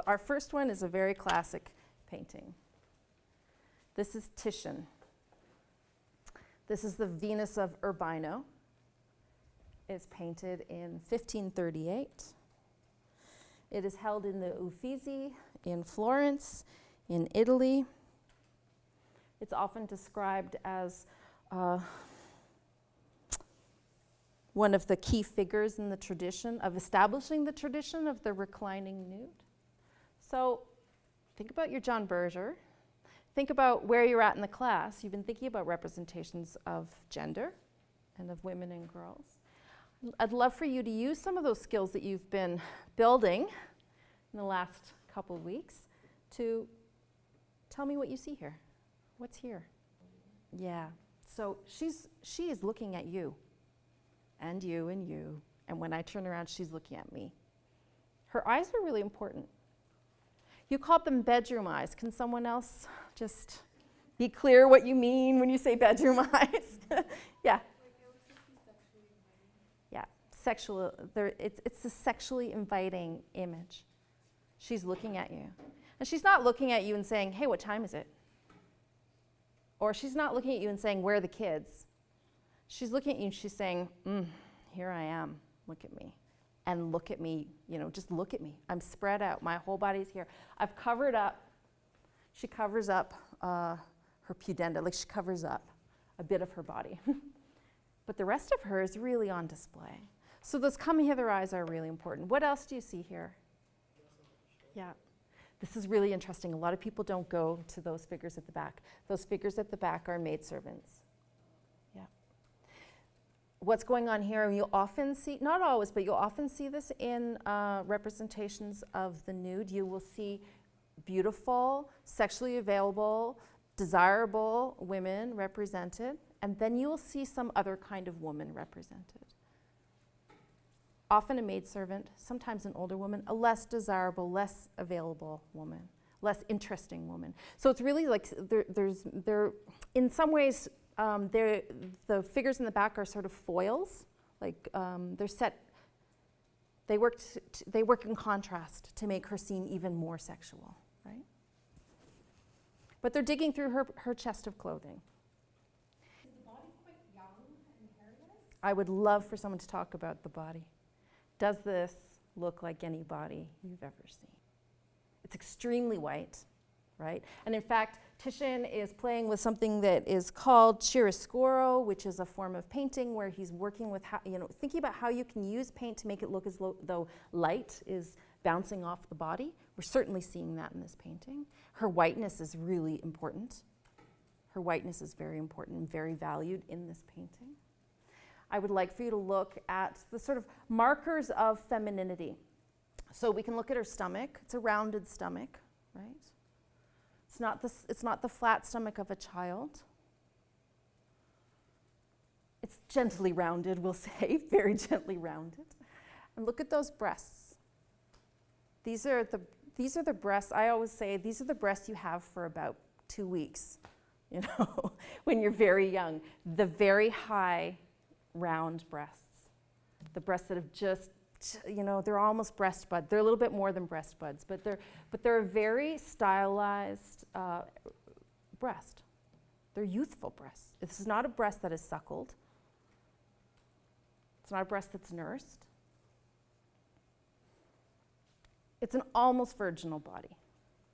our first one is a very classic painting. This is Titian. This is the Venus of Urbino. It's painted in 1538. It is held in the Uffizi in Florence, in Italy. It's often described as one of the key figures in the tradition of establishing the tradition of the reclining nude. So think about your John Berger. Think about where you're at in the class. You've been thinking about representations of gender and of women and girls. I'd love for you to use some of those skills that you've been building in the last couple of weeks to tell me what you see here. What's here? Yeah. So she is looking at you, and you, and you. And when I turn around, she's looking at me. Her eyes are really important. You called them bedroom eyes. Can someone else just be clear what you mean when you say bedroom eyes? Yeah. Yeah. Sexual. It's a sexually inviting image. She's looking at you. And she's not looking at you and saying, hey, what time is it? Or she's not looking at you and saying, where are the kids? She's looking at you and she's saying, here I am, look at me. And look at me, just look at me. I'm spread out, my whole body's here. I've covered up, she covers up her pudenda, like she covers up a bit of her body. But the rest of her is really on display. So those come hither eyes are really important. What else do you see here? Yeah. This is really interesting. A lot of people don't go to those figures at the back. Those figures at the back are maidservants. Yeah. What's going on here, you'll often see, not always, but you'll often see this in representations of the nude. You will see beautiful, sexually available, desirable women represented, and then you will see some other kind of woman represented. Often a maidservant, sometimes an older woman, a less desirable, less available woman, less interesting woman. So it's really like in some ways, the figures in the back are sort of foils. Like they're set. They work in contrast to make her seem even more sexual, right? But they're digging through her chest of clothing. Is the body quite young and hairless? I would love for someone to talk about the body. Does this look like any body you've ever seen? It's extremely white, right? And in fact, Titian is playing with something that is called chiaroscuro, which is a form of painting where he's working with, thinking about how you can use paint to make it look as though light is bouncing off the body. We're certainly seeing that in this painting. Her whiteness is really important. Her whiteness is very important and very valued in this painting. I would like for you to look at the sort of markers of femininity. So we can look at her stomach. It's a rounded stomach, right? It's not the flat stomach of a child. It's gently rounded, we'll say, very gently rounded. And look at those breasts. These are the breasts. I always say these are the breasts you have for about 2 weeks, when you're very young. The very high, round breasts. The breasts that have just, they're almost breast buds. They're a little bit more than breast buds, but they're a very stylized breast. They're youthful breasts. This is not a breast that is suckled. It's not a breast that's nursed. It's an almost virginal body.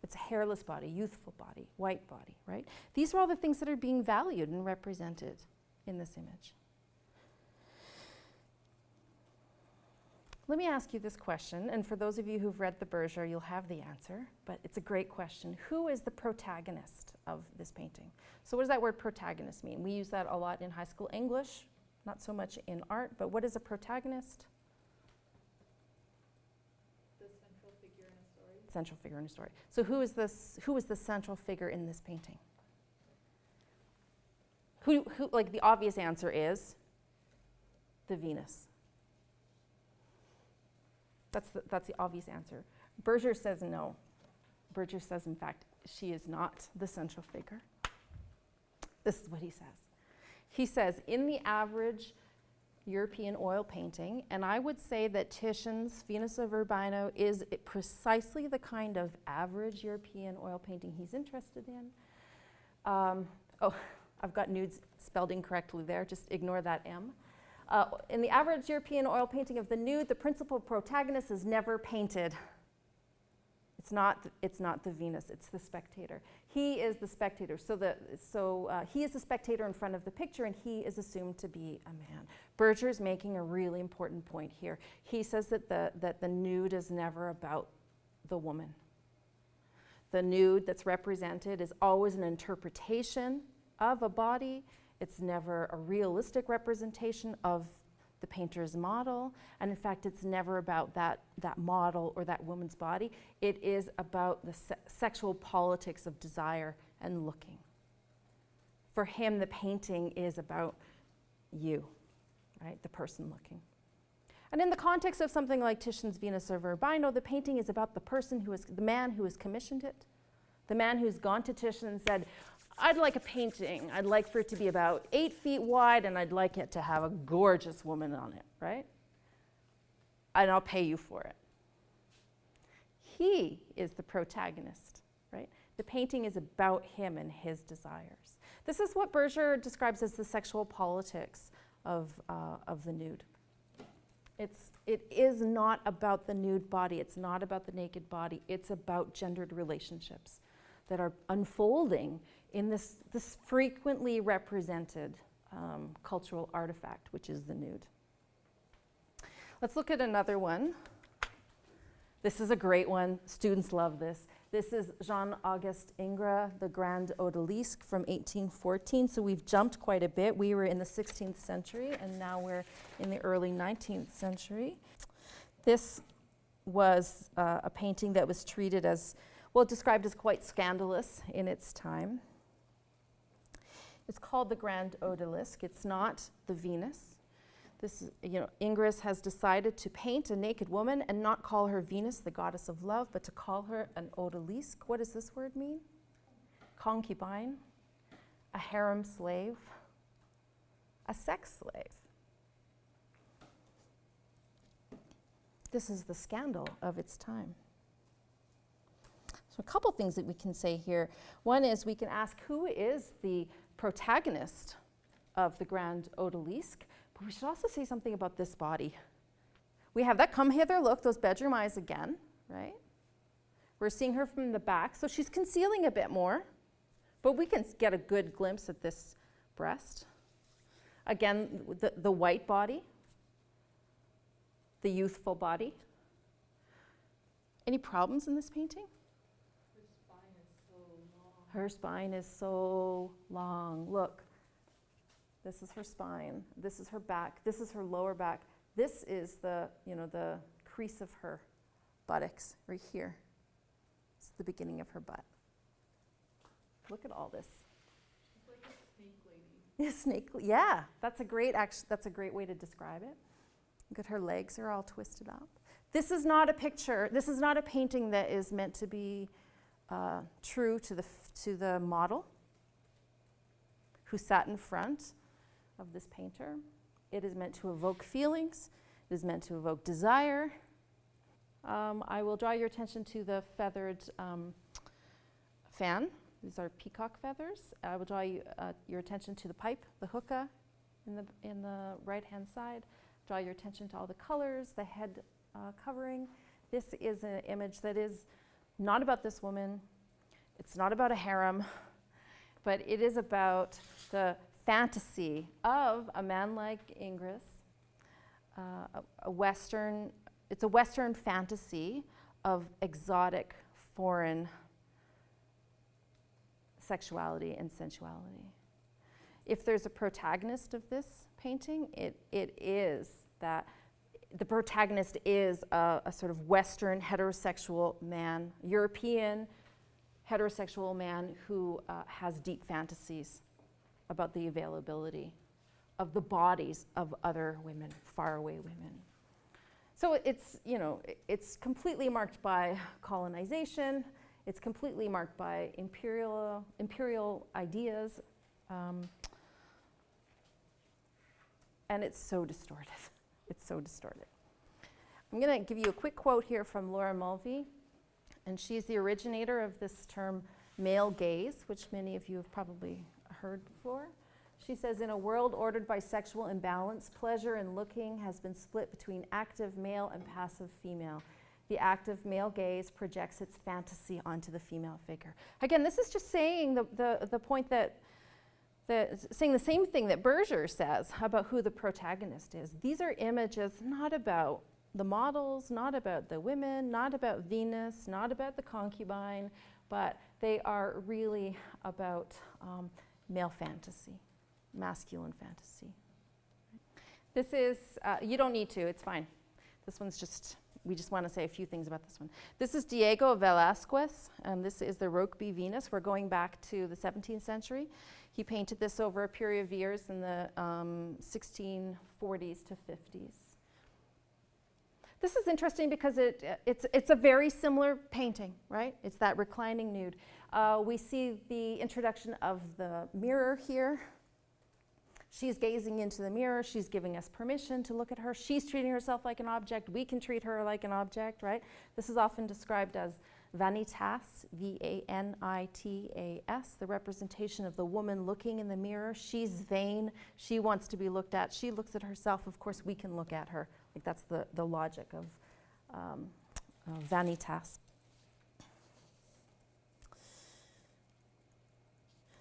It's a hairless body, youthful body, white body, right? These are all the things that are being valued and represented in this image. Let me ask you this question, and for those of you who've read the Berger, you'll have the answer, but it's a great question. Who is the protagonist of this painting? So what does that word protagonist mean? We use that a lot in high school English, not so much in art, but what is a protagonist? The central figure in a story. Central figure in a story. So who is the central figure in this painting? Who like the obvious answer is the Venus. That's the obvious answer. Berger says no. Berger says, in fact, she is not the central figure. This is what he says. He says, in the average European oil painting, and I would say that Titian's Venus of Urbino is precisely the kind of average European oil painting he's interested in. Oh, I've got nudes spelled incorrectly there, just ignore that M. In the average European oil painting of the nude, the principal protagonist is never painted. It's not the Venus, it's the spectator. He is the spectator. So he is the spectator in front of the picture, and he is assumed to be a man. Berger is making a really important point here. He says that the nude is never about the woman. The nude that's represented is always an interpretation of a body. It's never a realistic representation of the painter's model, and in fact it's never about that model or that woman's body. It is about the sexual politics of desire and looking. For him, the painting is about you, right, the person looking. And in the context of something like Titian's Venus of Urbino, the painting is about the man who has commissioned it, the man who's gone to Titian and said, I'd like a painting. I'd like for it to be about 8 feet wide, and I'd like it to have a gorgeous woman on it, right? And I'll pay you for it. He is the protagonist, right? The painting is about him and his desires. This is what Berger describes as the sexual politics of the nude. It is not about the nude body. It's not about the naked body. It's about gendered relationships that are unfolding in this frequently represented cultural artifact, which is the nude. Let's look at another one. This is a great one. Students love this. This is Jean-Auguste Ingres, the Grand Odalisque from 1814. So we've jumped quite a bit. We were in the 16th century, and now we're in the early 19th century. This was a painting that was treated as, well, described as quite scandalous in its time. It's called the Grand Odalisque. It's not the Venus. Ingres has decided to paint a naked woman and not call her Venus, the goddess of love, but to call her an odalisque. What does this word mean? Concubine, a harem slave, a sex slave. This is the scandal of its time. So a couple things that we can say here. One is we can ask, who is the protagonist of the Grand Odalisque? But we should also say something about this body. We have that come hither look, those bedroom eyes again, right? We're seeing her from the back, so she's concealing a bit more, but we can get a good glimpse at this breast. Again, the white body, the youthful body. Any problems in this painting? Her spine is so long. Look, this is her spine. This is her back. This is her lower back. This is the crease of her buttocks right here. It's the beginning of her butt. Look at all this. She's like a snake lady. Yeah, that's a great way to describe it. Look at her legs are all twisted up. This is not a picture. This is not a painting that is meant to be true to the model who sat in front of this painter. It is meant to evoke feelings. It is meant to evoke desire. I will draw your attention to the feathered fan. These are peacock feathers. I will draw your attention to the pipe, the hookah in the right-hand side. Draw your attention to all the colors, the head covering. This is an image that is not about this woman. It's not about a harem, but it is about the fantasy of a man like Ingres, it's a Western fantasy of exotic foreign sexuality and sensuality. If there's a protagonist of this painting, it is that the protagonist is a sort of Western heterosexual man, European heterosexual man who has deep fantasies about the availability of the bodies of other women, faraway women. So it's completely marked by colonization. It's completely marked by imperial ideas. And it's so distorted. It's so distorted. I'm going to give you a quick quote here from Laura Mulvey, and she's the originator of this term male gaze, which many of you have probably heard before. She says, in a world ordered by sexual imbalance, pleasure in looking has been split between active male and passive female. The active male gaze projects its fantasy onto the female figure. Again, this is just saying the point saying the same thing that Berger says about who the protagonist is. These are images not about the models, not about the women, not about Venus, not about the concubine, but they are really about male fantasy, masculine fantasy. This is, you don't need to, it's fine. This one's just, we just want to say a few things about this one. This is Diego Velázquez, and this is the Rokeby Venus. We're going back to the 17th century. He painted this over a period of years in the 1640s to 50s. This is interesting because it's a very similar painting, right? It's that reclining nude. We see the introduction of the mirror here. She's gazing into the mirror. She's giving us permission to look at her. She's treating herself like an object. We can treat her like an object, right? This is often described as vanitas, V-A-N-I-T-A-S, the representation of the woman looking in the mirror. She's vain. She wants to be looked at. She looks at herself. Of course, we can look at her. Like that's the logic of vanitas.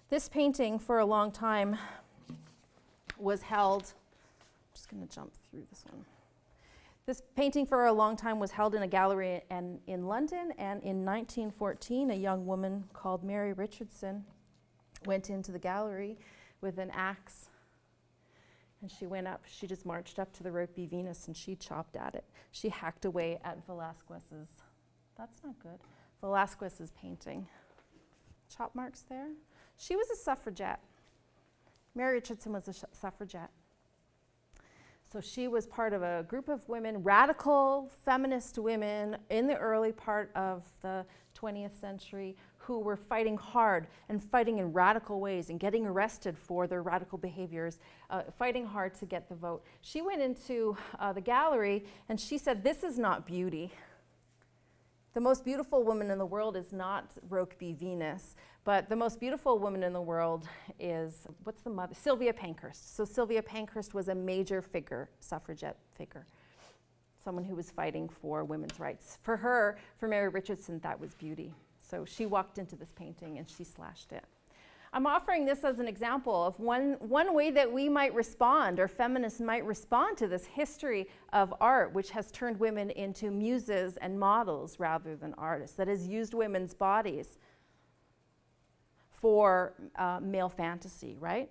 This painting for a long time was held, I'm just going to jump through this one. This painting for a long time was held in a gallery in London, and in 1914, a young woman called Mary Richardson went into the gallery with an axe, and she just marched up to the Rokeby Venus and she chopped at it. She hacked away at Velázquez's, that's not good, Velázquez's painting. Chop marks there. She was a suffragette. Mary Richardson was a suffragette. So she was part of a group of women, radical feminist women in the early part of the 20th century who were fighting hard and fighting in radical ways and getting arrested for their radical behaviors, fighting hard to get the vote. She went into the gallery and she said, "This is not beauty. The most beautiful woman in the world is not Rokeby Venus, but the most beautiful woman in the world is, what's the mother? Sylvia Pankhurst." So Sylvia Pankhurst was a major figure, suffragette figure, someone who was fighting for women's rights. For her, for Mary Richardson, that was beauty. So she walked into this painting and she slashed it. I'm offering this as an example of one way that we might respond, or feminists might respond to this history of art, which has turned women into muses and models rather than artists, that has used women's bodies for male fantasy, right?